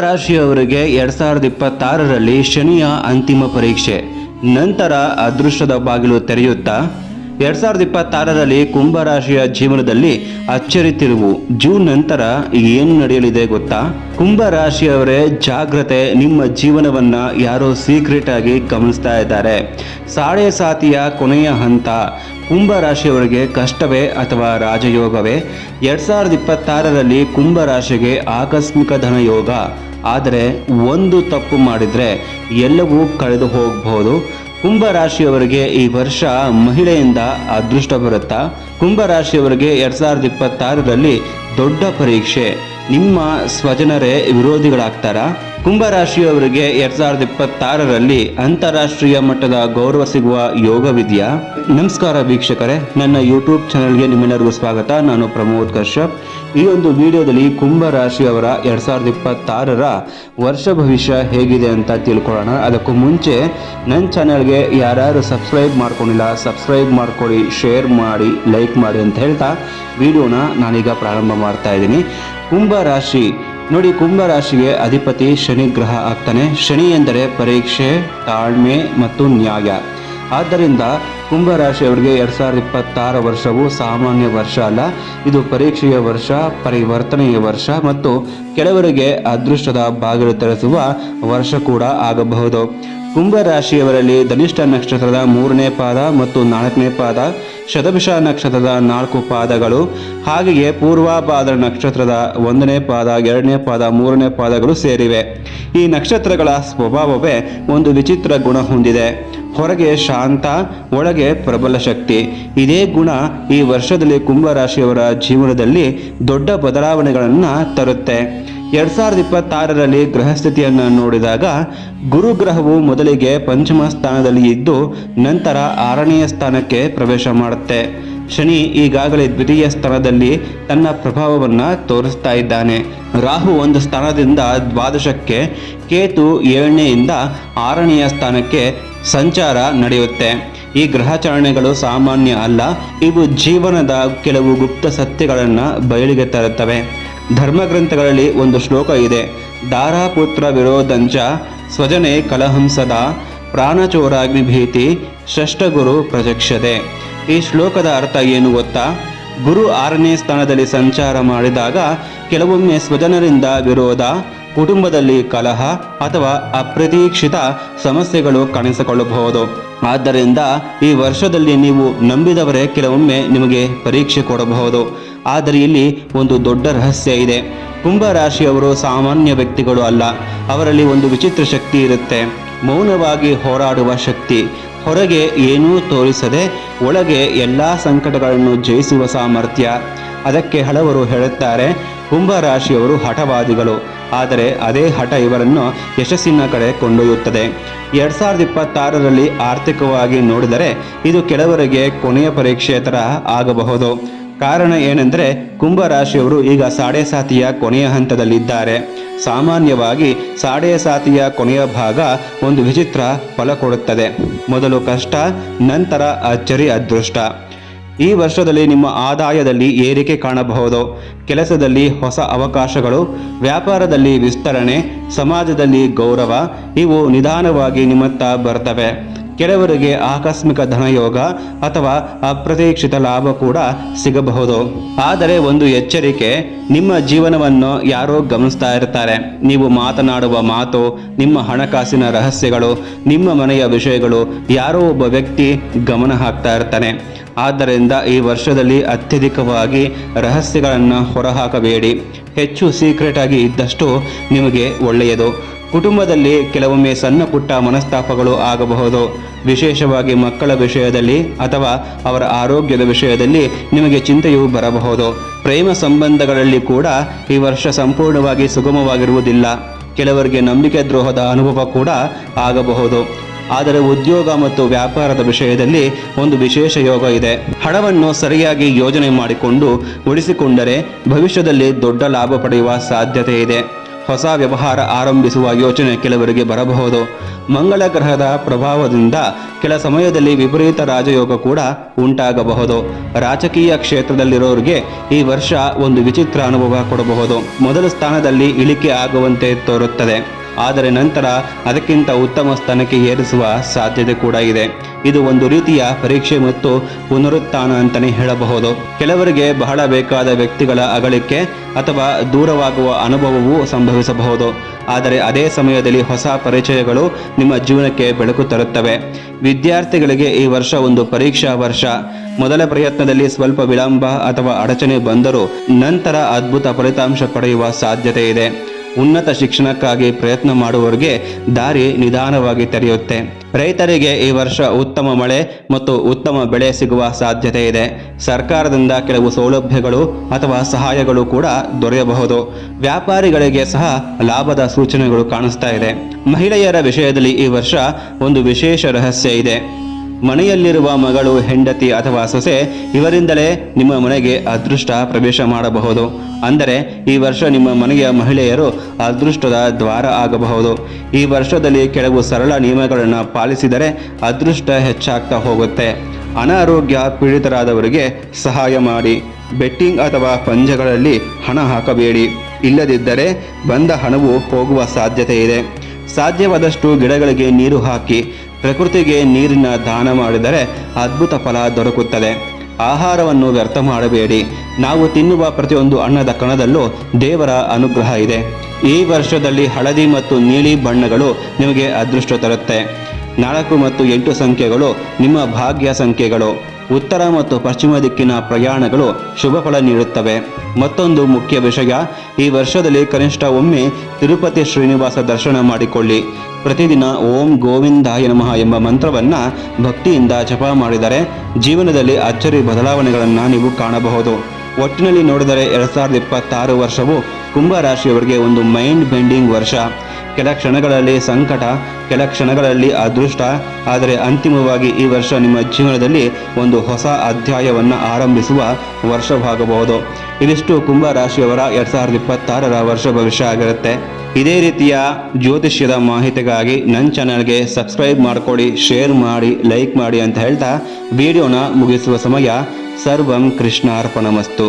ರಾಶಿಯವರಿಗೆ 2026ರಲ್ಲಿ ಶನಿಯ ಅಂತಿಮ ಪರೀಕ್ಷೆ ನಂತರ ಅದೃಷ್ಟದ ಬಾಗಿಲು ತೆರೆಯುತ್ತಾ 2026ರಲ್ಲಿ ಕುಂಭರಾಶಿಯ ಜೀವನದಲ್ಲಿ ಅಚ್ಚರಿ ತಿರುವು. ಜೂನ್ ನಂತರ ಏನು ನಡೆಯಲಿದೆ ಗೊತ್ತಾ? ಕುಂಭರಾಶಿಯವರೇ ಜಾಗ್ರತೆ, ನಿಮ್ಮ ಜೀವನವನ್ನ ಯಾರೋ ಸೀಕ್ರೆಟ್ ಆಗಿ ಗಮನಿಸ್ತಾ ಇದ್ದಾರೆ. ಸಾಡೆ ಸಾತಿಯ ಕೊನೆಯ ಹಂತ. ಕುಂಭರಾಶಿಯವರಿಗೆ ಕಷ್ಟವೇ ಅಥವಾ ರಾಜಯೋಗವೇ? 2026ರಲ್ಲಿ ಕುಂಭರಾಶಿಗೆ ಆಕಸ್ಮಿಕ ಧನಯೋಗ. ಆದರೆ ಒಂದು ತಪ್ಪು ಮಾಡಿದರೆ ಎಲ್ಲವೂ ಕಳೆದು ಹೋಗಬಹುದು. ಕುಂಭರಾಶಿಯವರಿಗೆ ಈ ವರ್ಷ ಮಹಿಳೆಯಿಂದ ಅದೃಷ್ಟ ಬರುತ್ತಾ? ಕುಂಭರಾಶಿಯವರಿಗೆ 2026ರಲ್ಲಿ ದೊಡ್ಡ ಪರೀಕ್ಷೆ. ನಿಮ್ಮ ಸ್ವಜನರೇ ವಿರೋಧಿಗಳಾಗ್ತಾರಾ? ಕುಂಭರಾಶಿಯವರಿಗೆ 2026ರಲ್ಲಿ ಅಂತಾರಾಷ್ಟ್ರೀಯ ಮಟ್ಟದ ಗೌರವ ಸಿಗುವ ಯೋಗವಿದೆಯಾ? ನಮಸ್ಕಾರ ವೀಕ್ಷಕರೇ, ನನ್ನ ಯೂಟ್ಯೂಬ್ ಚಾನೆಲ್ಗೆ ನಿಮ್ಮೆಲ್ಲರಿಗೂ ಸ್ವಾಗತ. ನಾನು ಪ್ರಮೋದ್ ಕಶ್ಯಪ್. ಈ ಒಂದು ವಿಡಿಯೋದಲ್ಲಿ ಕುಂಭರಾಶಿಯವರ 2026ರ ವರ್ಷ ಭವಿಷ್ಯ ಹೇಗಿದೆ ಅಂತ ತಿಳ್ಕೊಳ್ಳೋಣ. ಅದಕ್ಕೂ ಮುಂಚೆ ನನ್ನ ಚಾನೆಲ್ಗೆ ಯಾರ್ಯಾರು ಸಬ್ಸ್ಕ್ರೈಬ್ ಮಾಡ್ಕೊಂಡಿಲ್ಲ ಸಬ್ಸ್ಕ್ರೈಬ್ ಮಾಡ್ಕೊಳ್ಳಿ, ಶೇರ್ ಮಾಡಿ, ಲೈಕ್ ಮಾಡಿ ಅಂತ ಹೇಳ್ತಾ ವಿಡಿಯೋನ ನಾನೀಗ ಪ್ರಾರಂಭ ಮಾಡ್ತಾ ಇದ್ದೀನಿ. ಕುಂಭರಾಶಿ ನೋಡಿ, ಕುಂಭರಾಶಿಗೆ ಅಧಿಪತಿ ಶನಿ ಗ್ರಹ ಆಗ್ತಾನೆ. ಶನಿ ಎಂದರೆ ಪರೀಕ್ಷೆ, ತಾಳ್ಮೆ ಮತ್ತು ನ್ಯಾಯ. ಆದ್ದರಿಂದ ಕುಂಭರಾಶಿಯವರಿಗೆ 2026 ವರ್ಷವು ಸಾಮಾನ್ಯ ವರ್ಷ ಅಲ್ಲ, ಇದು ಪರೀಕ್ಷೆಯ ವರ್ಷ, ಪರಿವರ್ತನೆಯ ವರ್ಷ ಮತ್ತು ಕೆಲವರಿಗೆ ಅದೃಷ್ಟದ ಬಾಗಿಲು ತೆರೆಸುವ ವರ್ಷ ಕೂಡ ಆಗಬಹುದು. ಕುಂಭರಾಶಿಯವರಲ್ಲಿ ಧನಿಷ್ಠ ನಕ್ಷತ್ರದ 3ನೇ ಪಾದ ಮತ್ತು 4ನೇ ಪಾದ, ಶತಭಿಷ ನಕ್ಷತ್ರದ 4 ಪಾದಗಳು, ಹಾಗೆಯೇ ಪೂರ್ವಭಾದ್ರ ನಕ್ಷತ್ರದ 1ನೇ ಪಾದ, 2ನೇ ಪಾದ, 3ನೇ ಪಾದಗಳು ಸೇರಿವೆ. ಈ ನಕ್ಷತ್ರಗಳ ಸ್ವಭಾವವೇ ಒಂದು ವಿಚಿತ್ರ ಗುಣ ಹೊಂದಿದೆ. ಹೊರಗೆ ಶಾಂತ, ಒಳಗೆ ಪ್ರಬಲ ಶಕ್ತಿ. ಇದೇ ಗುಣ ಈ ವರ್ಷದಲ್ಲಿ ಕುಂಭರಾಶಿಯವರ ಜೀವನದಲ್ಲಿ ದೊಡ್ಡ ಬದಲಾವಣೆಗಳನ್ನು ತರುತ್ತೆ. 2026ರಲ್ಲಿ ಗ್ರಹಸ್ಥಿತಿಯನ್ನು ನೋಡಿದಾಗ ಗುರುಗ್ರಹವು ಮೊದಲಿಗೆ ಪಂಚಮ ಸ್ಥಾನದಲ್ಲಿ ಇದ್ದು ನಂತರ 6ನೇ ಸ್ಥಾನಕ್ಕೆ ಪ್ರವೇಶ ಮಾಡುತ್ತೆ. ಶನಿ ಈಗಾಗಲೇ ದ್ವಿತೀಯ ಸ್ಥಾನದಲ್ಲಿ ತನ್ನ ಪ್ರಭಾವವನ್ನು ತೋರಿಸ್ತಾ ಇದ್ದಾನೆ. ರಾಹು ಒಂದು ಸ್ಥಾನದಿಂದ ದ್ವಾದಶಕ್ಕೆ, ಕೇತು 7ನೇಯಿಂದ 6ನೇ ಸ್ಥಾನಕ್ಕೆ ಸಂಚಾರ ನಡೆಯುತ್ತೆ. ಈ ಗ್ರಹಚಾರಣೆಗಳು ಸಾಮಾನ್ಯ ಅಲ್ಲ, ಇವು ಜೀವನದ ಕೆಲವು ಗುಪ್ತ ಸತ್ಯಗಳನ್ನು ಬಯಲಿಗೆ ತರುತ್ತವೆ. ಧರ್ಮಗ್ರಂಥಗಳಲ್ಲಿ ಒಂದು ಶ್ಲೋಕ ಇದೆ, ದಾರಾಪುತ್ರ ವಿರೋಧಂಚ ಸ್ವಜನೆ ಕಲಹಂಸದ ಪ್ರಾಣಚೋರಾಗ್ನಿ ಭೀತಿ ಷಷ್ಠಗುರು ಪ್ರಜಕ್ಷತೆ. ಈ ಶ್ಲೋಕದ ಅರ್ಥ ಏನು ಗೊತ್ತಾ? ಗುರು 6ನೇ ಸ್ಥಾನದಲ್ಲಿ ಸಂಚಾರ ಮಾಡಿದಾಗ ಕೆಲವೊಮ್ಮೆ ಸ್ವಜನರಿಂದ ವಿರೋಧ, ಕುಟುಂಬದಲ್ಲಿ ಕಲಹ ಅಥವಾ ಅಪ್ರತೀಕ್ಷಿತ ಸಮಸ್ಯೆಗಳು ಕಾಣಿಸಿಕೊಳ್ಳಬಹುದು. ಆದ್ದರಿಂದ ಈ ವರ್ಷದಲ್ಲಿ ನೀವು ನಂಬಿದವರೇ ಕೆಲವೊಮ್ಮೆ ನಿಮಗೆ ಪರೀಕ್ಷೆ ಕೊಡಬಹುದು. ಆದರೆ ಇಲ್ಲಿ ಒಂದು ದೊಡ್ಡ ರಹಸ್ಯ ಇದೆ. ಕುಂಭರಾಶಿಯವರು ಸಾಮಾನ್ಯ ವ್ಯಕ್ತಿಗಳು ಅಲ್ಲ, ಅವರಲ್ಲಿ ಒಂದು ವಿಚಿತ್ರ ಶಕ್ತಿ ಇರುತ್ತೆ. ಮೌನವಾಗಿ ಹೋರಾಡುವ ಶಕ್ತಿ. ಹೊರಗೆ ಏನೂ ತೋರಿಸದೆ ಒಳಗೆ ಎಲ್ಲ ಸಂಕಟಗಳನ್ನು ಜಯಿಸುವ ಸಾಮರ್ಥ್ಯ. ಅದಕ್ಕೆ ಹಲವರು ಹೇಳುತ್ತಾರೆ, ಕುಂಭರಾಶಿಯವರು ಹಠವಾದಿಗಳು. ಆದರೆ ಅದೇ ಹಠ ಇವರನ್ನು ಯಶಸ್ಸಿನ ಕಡೆ ಕೊಂಡೊಯ್ಯುತ್ತದೆ. 2026ರಲ್ಲಿ ಆರ್ಥಿಕವಾಗಿ ನೋಡಿದರೆ ಇದು ಕೆಲವರಿಗೆ ಕೊನೆಯ ಪರೀಕ್ಷೆಯ ಥರ ಆಗಬಹುದು. ಕಾರಣ ಏನೆಂದರೆ ಕುಂಭರಾಶಿಯವರು ಈಗ ಸಾಡೆ ಸಾತಿಯ ಕೊನೆಯ ಹಂತದಲ್ಲಿದ್ದಾರೆ. ಸಾಮಾನ್ಯವಾಗಿ ಸಾಡೆ ಸಾತಿಯ ಕೊನೆಯ ಭಾಗ ಒಂದು ವಿಚಿತ್ರ ಫಲ ಕೊಡುತ್ತದೆ. ಮೊದಲು ಕಷ್ಟ, ನಂತರ ಅಚ್ಚರಿ ಅದೃಷ್ಟ. ಈ ವರ್ಷದಲ್ಲಿ ನಿಮ್ಮ ಆದಾಯದಲ್ಲಿ ಏರಿಕೆ ಕಾಣಬಹುದು. ಕೆಲಸದಲ್ಲಿ ಹೊಸ ಅವಕಾಶಗಳು, ವ್ಯಾಪಾರದಲ್ಲಿ ವಿಸ್ತರಣೆ, ಸಮಾಜದಲ್ಲಿ ಗೌರವ, ಇವು ನಿಧಾನವಾಗಿ ನಿಮ್ಮತ್ತ ಬರ್ತವೆ. ಕೆಲವರಿಗೆ ಆಕಸ್ಮಿಕ ಧನಯೋಗ ಅಥವಾ ಅಪ್ರತೀಕ್ಷಿತ ಲಾಭ ಕೂಡ ಸಿಗಬಹುದು. ಆದರೆ ಒಂದು ಎಚ್ಚರಿಕೆ, ನಿಮ್ಮ ಜೀವನವನ್ನು ಯಾರೋ ಗಮನಿಸ್ತಾ ಇರ್ತಾರೆ. ನೀವು ಮಾತನಾಡುವ ಮಾತು, ನಿಮ್ಮ ಹಣಕಾಸಿನ ರಹಸ್ಯಗಳು, ನಿಮ್ಮ ಮನೆಯ ವಿಷಯಗಳು ಯಾರೋ ಒಬ್ಬ ವ್ಯಕ್ತಿ ಗಮನ ಹಾಕ್ತಾ ಇರ್ತಾನೆ. ಆದ್ದರಿಂದ ಈ ವರ್ಷದಲ್ಲಿ ಅತ್ಯಧಿಕವಾಗಿ ರಹಸ್ಯಗಳನ್ನು ಹೊರಹಾಕಬೇಡಿ. ಹೆಚ್ಚು ಸೀಕ್ರೆಟ್ ಆಗಿ ಇದ್ದಷ್ಟು ನಿಮಗೆ ಒಳ್ಳೆಯದು. ಕುಟುಂಬದಲ್ಲಿ ಕೆಲವೊಮ್ಮೆ ಸಣ್ಣ ಪುಟ್ಟ ಮನಸ್ತಾಪಗಳು ಆಗಬಹುದು. ವಿಶೇಷವಾಗಿ ಮಕ್ಕಳ ವಿಷಯದಲ್ಲಿ ಅಥವಾ ಅವರ ಆರೋಗ್ಯದ ವಿಷಯದಲ್ಲಿ ನಿಮಗೆ ಚಿಂತೆಯೂ ಬರಬಹುದು. ಪ್ರೇಮ ಸಂಬಂಧಗಳಲ್ಲಿ ಕೂಡ ಈ ವರ್ಷ ಸಂಪೂರ್ಣವಾಗಿ ಸುಗಮವಾಗಿರುವುದಿಲ್ಲ. ಕೆಲವರಿಗೆ ನಂಬಿಕೆ ದ್ರೋಹದ ಅನುಭವ ಕೂಡ ಆಗಬಹುದು. ಆದರೆ ಉದ್ಯೋಗ ಮತ್ತು ವ್ಯಾಪಾರದ ವಿಷಯದಲ್ಲಿ ಒಂದು ವಿಶೇಷ ಯೋಗ ಇದೆ. ಹಣವನ್ನು ಸರಿಯಾಗಿ ಯೋಜನೆ ಮಾಡಿಕೊಂಡು ಉಳಿಸಿಕೊಂಡರೆ ಭವಿಷ್ಯದಲ್ಲಿ ದೊಡ್ಡ ಲಾಭ ಪಡೆಯುವ ಸಾಧ್ಯತೆ ಇದೆ. ಹೊಸ ವ್ಯವಹಾರ ಆರಂಭಿಸುವ ಯೋಚನೆ ಕೆಲವರಿಗೆ ಬರಬಹುದು. ಮಂಗಳ ಗ್ರಹದ ಪ್ರಭಾವದಿಂದ ಕೆಲ ಸಮಯದಲ್ಲಿ ವಿಪರೀತ ರಾಜಯೋಗ ಕೂಡ ಉಂಟಾಗಬಹುದು. ರಾಜಕೀಯ ಕ್ಷೇತ್ರದಲ್ಲಿರೋರಿಗೆ ಈ ವರ್ಷ ಒಂದು ವಿಚಿತ್ರ ಅನುಭವ ಕೊಡಬಹುದು. ಮೊದಲ ಸ್ಥಾನದಲ್ಲಿ ಇಳಿಕೆ ಆಗುವಂತೆ ತೋರುತ್ತದೆ, ಆದರೆ ನಂತರ ಅದಕ್ಕಿಂತ ಉತ್ತಮ ಸ್ಥಾನಕ್ಕೆ ಏರಿಸುವ ಸಾಧ್ಯತೆ ಕೂಡ ಇದೆ. ಇದು ಒಂದು ರೀತಿಯ ಪರೀಕ್ಷೆ ಮತ್ತು ಪುನರುತ್ಥಾನ ಅಂತಲೇ ಹೇಳಬಹುದು. ಕೆಲವರಿಗೆ ಬಹಳ ಬೇಕಾದ ವ್ಯಕ್ತಿಗಳ ಅಗಲಿಕೆ ಅಥವಾ ದೂರವಾಗುವ ಅನುಭವವೂ ಸಂಭವಿಸಬಹುದು. ಆದರೆ ಅದೇ ಸಮಯದಲ್ಲಿ ಹೊಸ ಪರಿಚಯಗಳು ನಿಮ್ಮ ಜೀವನಕ್ಕೆ ಬೆಳಕು ತರುತ್ತವೆ. ವಿದ್ಯಾರ್ಥಿಗಳಿಗೆ ಈ ವರ್ಷ ಒಂದು ಪರೀಕ್ಷಾ ವರ್ಷ. ಮೊದಲ ಪ್ರಯತ್ನದಲ್ಲಿ ಸ್ವಲ್ಪ ವಿಳಂಬ ಅಥವಾ ಅಡಚಣೆ ಬಂದರೂ ನಂತರ ಅದ್ಭುತ ಫಲಿತಾಂಶ ಪಡೆಯುವ ಸಾಧ್ಯತೆ ಇದೆ. ಉನ್ನತ ಶಿಕ್ಷಣಕ್ಕಾಗಿ ಪ್ರಯತ್ನ ಮಾಡುವವರಿಗೆ ದಾರಿ ನಿಧಾನವಾಗಿ ತೆರೆಯುತ್ತೆ. ರೈತರಿಗೆ ಈ ವರ್ಷ ಉತ್ತಮ ಮಳೆ ಮತ್ತು ಉತ್ತಮ ಬೆಳೆ ಸಿಗುವ ಸಾಧ್ಯತೆ ಇದೆ. ಸರ್ಕಾರದಿಂದ ಕೆಲವು ಸೌಲಭ್ಯಗಳು ಅಥವಾ ಸಹಾಯಗಳು ಕೂಡ ದೊರೆಯಬಹುದು. ವ್ಯಾಪಾರಿಗಳಿಗೆ ಸಹ ಲಾಭದ ಸೂಚನೆಗಳು ಕಾಣಿಸ್ತಾ ಇದೆ. ಮಹಿಳೆಯರ ವಿಷಯದಲ್ಲಿ ಈ ವರ್ಷ ಒಂದು ವಿಶೇಷ ರಹಸ್ಯ ಇದೆ. ಮನೆಯಲ್ಲಿರುವ ಮಗಳು, ಹೆಂಡತಿ ಅಥವಾ ಸೊಸೆ ಇವರಿಂದಲೇ ನಿಮ್ಮ ಮನೆಗೆ ಅದೃಷ್ಟ ಪ್ರವೇಶ ಮಾಡಬಹುದು. ಅಂದರೆ ಈ ವರ್ಷ ನಿಮ್ಮ ಮನೆಯ ಮಹಿಳೆಯರು ಅದೃಷ್ಟದ ದ್ವಾರ ಆಗಬಹುದು. ಈ ವರ್ಷದಲ್ಲಿ ಕೆಲವು ಸರಳ ನಿಯಮಗಳನ್ನು ಪಾಲಿಸಿದರೆ ಅದೃಷ್ಟ ಹೆಚ್ಚಾಗ್ತಾ ಹೋಗುತ್ತೆ. ಅನಾರೋಗ್ಯ ಪೀಡಿತರಾದವರಿಗೆ ಸಹಾಯ ಮಾಡಿ. ಬೆಟ್ಟಿಂಗ್ ಅಥವಾ ಪಂಜಗಳಲ್ಲಿ ಹಣ ಹಾಕಬೇಡಿ. ಇಲ್ಲದಿದ್ದರೆ ಬಂದ ಹಣವು ಹೋಗುವ ಸಾಧ್ಯತೆ ಇದೆ. ಸಾಧ್ಯವಾದಷ್ಟು ಗಿಡಗಳಿಗೆ ನೀರು ಹಾಕಿ. ಪ್ರಕೃತಿಗೆ ನೀರಿನ ದಾನ ಮಾಡಿದರೆ ಅದ್ಭುತ ಫಲ ದೊರಕುತ್ತದೆ. ಆಹಾರವನ್ನು ವ್ಯರ್ಥ ಮಾಡಬೇಡಿ. ನಾವು ತಿನ್ನುವ ಪ್ರತಿಯೊಂದು ಅನ್ನದ ಕಣದಲ್ಲೂ ದೇವರ ಅನುಗ್ರಹ ಇದೆ. ಈ ವರ್ಷದಲ್ಲಿ ಹಳದಿ ಮತ್ತು ನೀಲಿ ಬಣ್ಣಗಳು ನಿಮಗೆ ಅದೃಷ್ಟ ತರುತ್ತೆ. 4 ಮತ್ತು 8 ಸಂಖ್ಯೆಗಳು ನಿಮ್ಮ ಭಾಗ್ಯ ಸಂಖ್ಯೆಗಳು. ಉತ್ತರ ಮತ್ತು ಪಶ್ಚಿಮ ದಿಕ್ಕಿನ ಪ್ರಯಾಣಗಳು ಶುಭ ಫಲ ನೀಡುತ್ತವೆ. ಮತ್ತೊಂದು ಮುಖ್ಯ ವಿಷಯ, ಈ ವರ್ಷದಲ್ಲಿ ಕನಿಷ್ಠ ಒಮ್ಮೆ ತಿರುಪತಿ ಶ್ರೀನಿವಾಸ ದರ್ಶನ ಮಾಡಿಕೊಳ್ಳಿ. ಪ್ರತಿದಿನ ಓಂ ಗೋವಿಂದಾಯ ನಮಃ ಎಂಬ ಮಂತ್ರವನ್ನು ಭಕ್ತಿಯಿಂದ ಜಪ ಮಾಡಿದರೆ ಜೀವನದಲ್ಲಿ ಅಚ್ಚರಿ ಬದಲಾವಣೆಗಳನ್ನು ನೀವು ಕಾಣಬಹುದು. ಒಟ್ಟಿನಲ್ಲಿ ನೋಡಿದರೆ 2026 ವರ್ಷವು ಕುಂಭ ರಾಶಿಯವರಿಗೆ ಒಂದು ಮೈಂಡ್ ಬೆಂಡಿಂಗ್ ವರ್ಷ. ಕೆಲ ಕ್ಷಣಗಳಲ್ಲಿ ಸಂಕಟ, ಕೆಲ ಕ್ಷಣಗಳಲ್ಲಿ ಅದೃಷ್ಟ, ಆದರೆ ಅಂತಿಮವಾಗಿ ಈ ವರ್ಷ ನಿಮ್ಮ ಜೀವನದಲ್ಲಿ ಒಂದು ಹೊಸ ಅಧ್ಯಾಯವನ್ನು ಆರಂಭಿಸುವ ವರ್ಷವಾಗಬಹುದು. ಇದಿಷ್ಟು ಕುಂಭ ರಾಶಿಯವರ 2026 ವರ್ಷ ಭವಿಷ್ಯ ಆಗಿರುತ್ತೆ. ಇದೇ ರೀತಿಯ ಜ್ಯೋತಿಷ್ಯದ ಮಾಹಿತಿಗಾಗಿ ನನ್ನ ಚಾನಲ್ಗೆ ಸಬ್ಸ್ಕ್ರೈಬ್ ಮಾಡ್ಕೊಳ್ಳಿ, ಶೇರ್ ಮಾಡಿ, ಲೈಕ್ ಮಾಡಿ ಅಂತ ಹೇಳ್ತಾ ವಿಡಿಯೋನ ಮುಗಿಸುವ ಸಮಯ. ಸರ್ವಂ ಕೃಷ್ಣಾರ್ಪಣಮಸ್ತು.